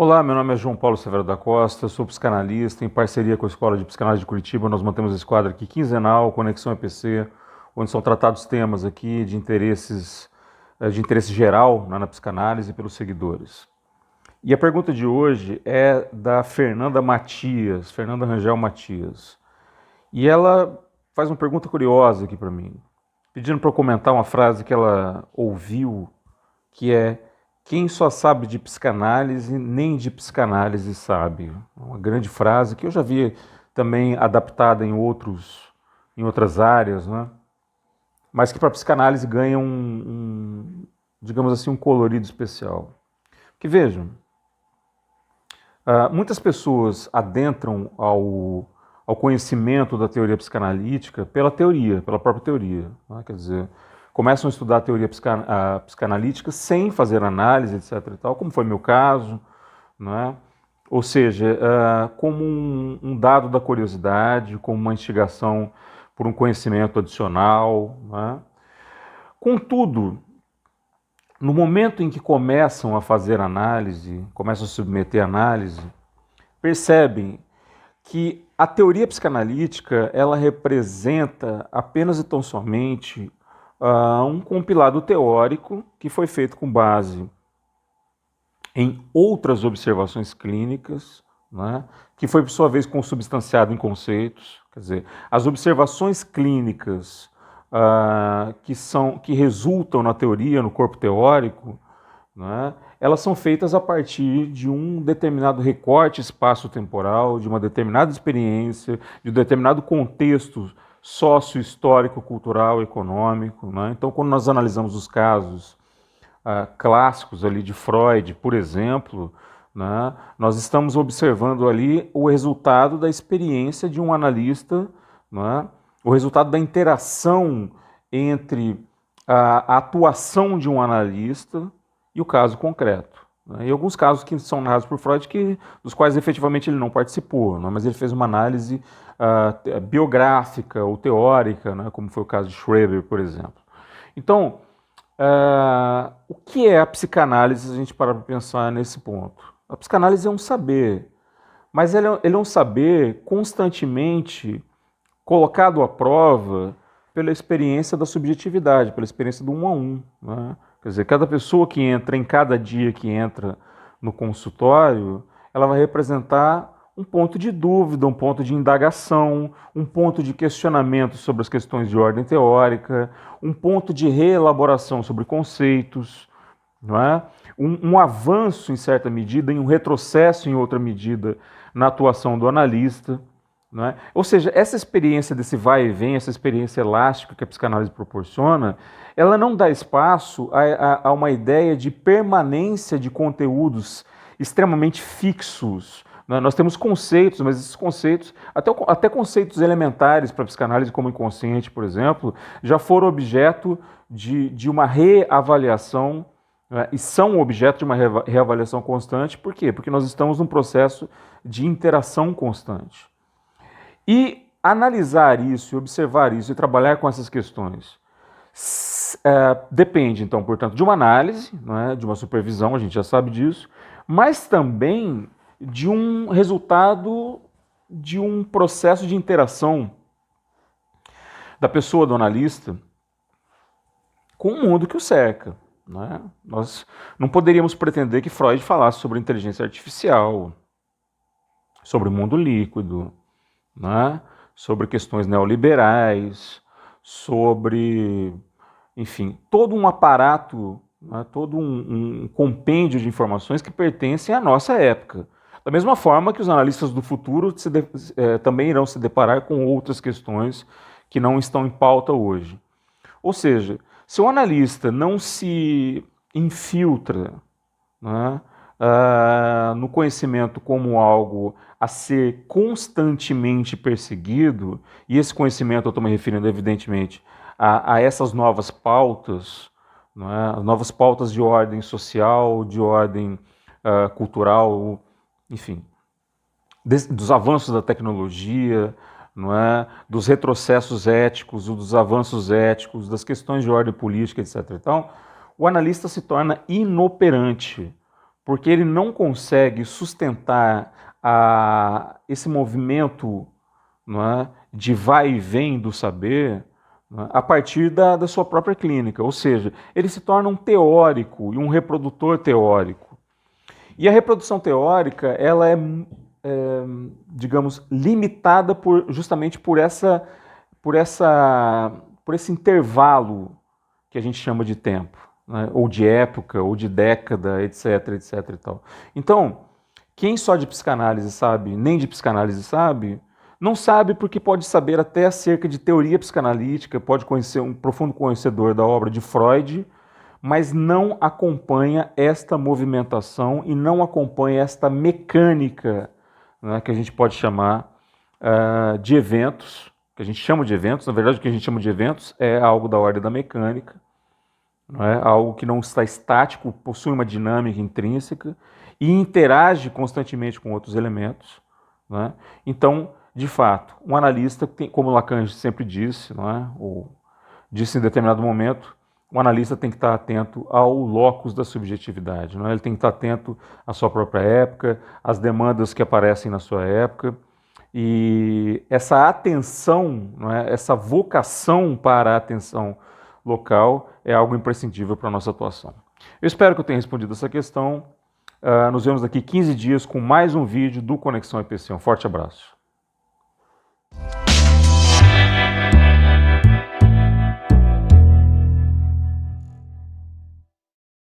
Olá, meu nome é João Paulo Severo da Costa, sou psicanalista. Em parceria com a Escola de Psicanálise de Curitiba, nós mantemos esse quadro aqui quinzenal, Conexão EPC, onde são tratados temas aqui de interesse geral na psicanálise pelos seguidores. E a pergunta de hoje é da Fernanda Matias, Fernanda Rangel Matias. E ela faz uma pergunta curiosa aqui para mim, pedindo para eu comentar uma frase que ela ouviu, que é: quem só sabe de psicanálise, nem de psicanálise sabe. Uma grande frase que eu já vi também adaptada em outras áreas, né? Mas que para a psicanálise ganha digamos assim, um colorido especial. Que vejam, muitas pessoas adentram ao conhecimento da teoria psicanalítica pela teoria, pela própria teoria, né? Quer dizer, começam a estudar a teoria psicanalítica sem fazer análise, etc. E tal, como foi meu caso, né? Ou seja, como um dado da curiosidade, como uma instigação por um conhecimento adicional, né? Contudo, no momento em que começam a fazer análise, começam a submeter análise, percebem que a teoria psicanalítica ela representa apenas e tão somente um compilado teórico que foi feito com base em outras observações clínicas, né, que foi por sua vez consubstanciado em conceitos. Quer dizer, as observações clínicas que resultam na teoria, no corpo teórico, né, elas são feitas a partir de um determinado recorte espaço-temporal, de uma determinada experiência, de um determinado contexto sócio-histórico, cultural, econômico, né? Então, quando nós analisamos os casos clássicos ali de Freud, por exemplo, né, nós estamos observando ali o resultado da experiência de um analista, né, o resultado da interação entre a atuação de um analista e o caso concreto. E alguns casos que são narrados por Freud, dos quais efetivamente ele não participou, né, mas ele fez uma análise biográfica ou teórica, né, como foi o caso de Schreber, por exemplo. Então, o que é a psicanálise, se a gente parar para pensar nesse ponto? A psicanálise é um saber, mas ele é um saber constantemente colocado à prova pela experiência da subjetividade, pela experiência do um a um, né? Quer dizer, cada pessoa que entra, em cada dia que entra no consultório, ela vai representar um ponto de dúvida, um ponto de indagação, um ponto de questionamento sobre as questões de ordem teórica, um ponto de reelaboração sobre conceitos, não é? Um avanço em certa medida, e um retrocesso em outra medida na atuação do analista. Não é? Ou seja, essa experiência desse vai e vem, essa experiência elástica que a psicanálise proporciona, ela não dá espaço a uma ideia de permanência de conteúdos extremamente fixos. Não é? Nós temos conceitos, mas esses conceitos, até conceitos elementares para a psicanálise, como inconsciente, por exemplo, já foram objeto de uma reavaliação, né? E são objeto de uma reavaliação constante. Por quê? Porque nós estamos num processo de interação constante. E analisar isso, observar isso e trabalhar com essas questões depende, então, portanto, de uma análise, né, de uma supervisão, a gente já sabe disso, mas também de um resultado de um processo de interação da pessoa, do analista, com o mundo que o cerca. Né? Nós não poderíamos pretender que Freud falasse sobre inteligência artificial, sobre o mundo líquido, né? Sobre questões neoliberais, sobre, enfim, todo um aparato, né? Todo um compêndio de informações que pertencem à nossa época. Da mesma forma que os analistas do futuro também irão se deparar com outras questões que não estão em pauta hoje. Ou seja, se o analista não se infiltra, né, no conhecimento como algo a ser constantemente perseguido, e esse conhecimento eu estou me referindo evidentemente a essas novas pautas, né, as novas pautas de ordem social, de ordem cultural, enfim, dos avanços da tecnologia, não é? Dos retrocessos éticos, dos avanços éticos, das questões de ordem política, etc. Então, o analista se torna inoperante, porque ele não consegue sustentar esse movimento, não é, de vai e vem do saber, não é, a partir da sua própria clínica. Ou seja, ele se torna um teórico e um reprodutor teórico. E a reprodução teórica, ela é, digamos, limitada justamente por esse intervalo que a gente chama de tempo, né? Ou de época, ou de década, etc, etc e tal. Então, quem só de psicanálise sabe, nem de psicanálise sabe, não sabe porque pode saber até acerca de teoria psicanalítica, pode conhecer um profundo conhecedor da obra de Freud, mas não acompanha esta movimentação e não acompanha esta mecânica, né, que a gente pode chamar de eventos, que a gente chama de eventos. Na verdade, o que a gente chama de eventos é algo da ordem da mecânica, não é? Algo que não está estático, possui uma dinâmica intrínseca e interage constantemente com outros elementos, não é? Então, de fato, um analista, como Lacan sempre disse, não é? Ou disse em determinado momento, o analista tem que estar atento ao locus da subjetividade, não é? Ele tem que estar atento à sua própria época, às demandas que aparecem na sua época, e essa atenção, não é? Essa vocação para a atenção local é algo imprescindível para a nossa atuação. Eu espero que eu tenha respondido essa questão. Nos vemos daqui 15 dias com mais um vídeo do Conexão EPC. Um forte abraço.